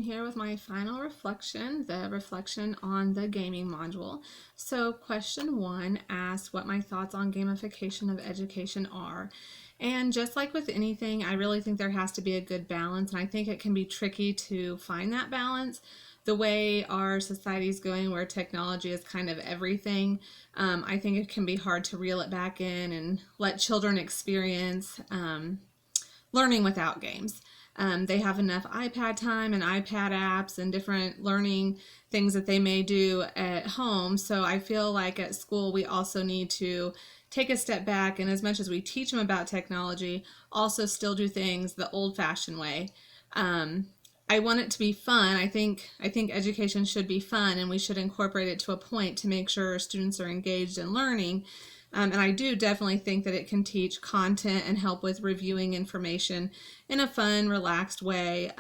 here with my final reflection, the reflection on the gaming module. So question 1 asks what my thoughts on gamification of education are. And just like with anything, I really think there has to be a good balance, and I think it can be tricky to find that balance. The way our society is going, where technology is kind of everything, I think it can be hard to reel it back in and let children experience learning without games. They have enough iPad time and iPad apps and different learning things that they may do at home. So I feel like at school we also need to take a step back, and as much as we teach them about technology, also still do things the old-fashioned way. I want it to be fun. I think education should be fun, and we should incorporate it to a point to make sure students are engaged in learning. And I do definitely think that it can teach content and help with reviewing information in a fun, relaxed way,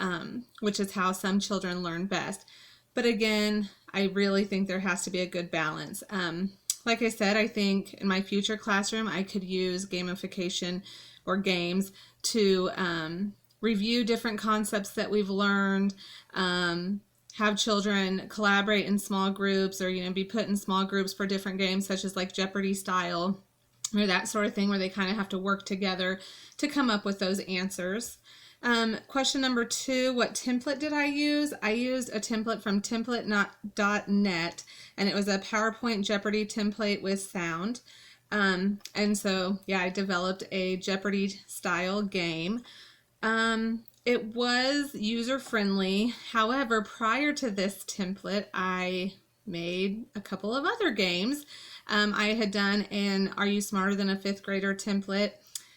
which is how some children learn best. But again, I really think there has to be a good balance. Like I said, I think in my future classroom, I could use gamification or games to review different concepts that we've learned, have children collaborate in small groups, or be put in small groups for different games, such as like Jeopardy style or that sort of thing, where they kind of have to work together to come up with those answers. Question number 2, what template did I use? I used a template from template.net, and it was a PowerPoint Jeopardy template with sound. And so, yeah, I developed a Jeopardy style game. It was user-friendly. However, prior to this template, I made a couple of other games. I had done an Are You Smarter Than a Fifth Grader template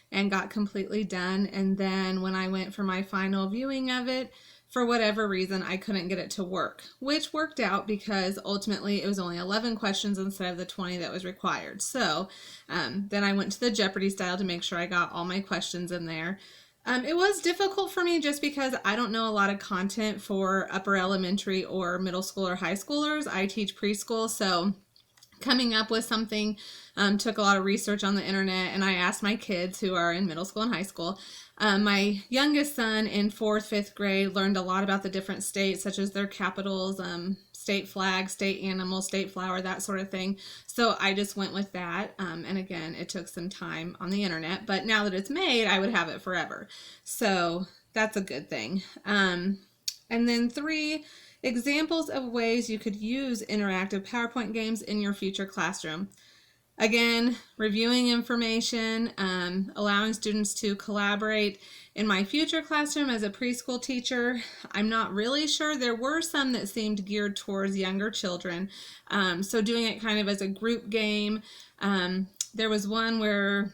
and got completely done. And then when I went for my final viewing of it, for whatever reason, I couldn't get it to work, which worked out because ultimately it was only 11 questions instead of the 20 that was required. So then I went to the Jeopardy style to make sure I got all my questions in there. It was difficult for me just because I don't know a lot of content for upper elementary or middle school or high schoolers. I teach preschool, so coming up with something took a lot of research on the internet, and I asked my kids who are in middle school and high school. My youngest son in 4th, 5th grade learned a lot about the different states, such as their capitals, state flag, state animal, state flower, that sort of thing. So I just went with that. And again, it took some time on the internet, but now that it's made, I would have it forever. So that's a good thing. And then 3, examples of ways you could use interactive PowerPoint games in your future classroom. Again, reviewing information, allowing students to collaborate. In my future classroom as a preschool teacher, I'm not really sure. There were some that seemed geared towards younger children. So doing it kind of as a group game. There was one where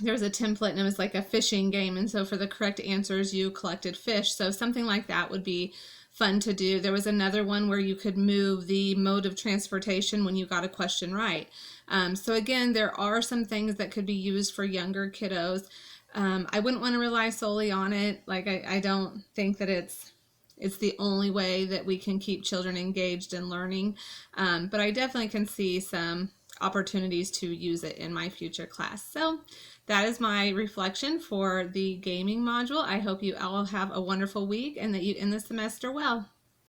there was a template and it was like a fishing game. And so for the correct answers, you collected fish. So something like that would be fun to do. There was another one where you could move the mode of transportation when you got a question right. So again, there are some things that could be used for younger kiddos. I wouldn't want to rely solely on it. Like I don't think that it's the only way that we can keep children engaged in learning. But I definitely can see some opportunities to use it in my future class. So that is my reflection for the gaming module. I hope you all have a wonderful week and that you end the semester well.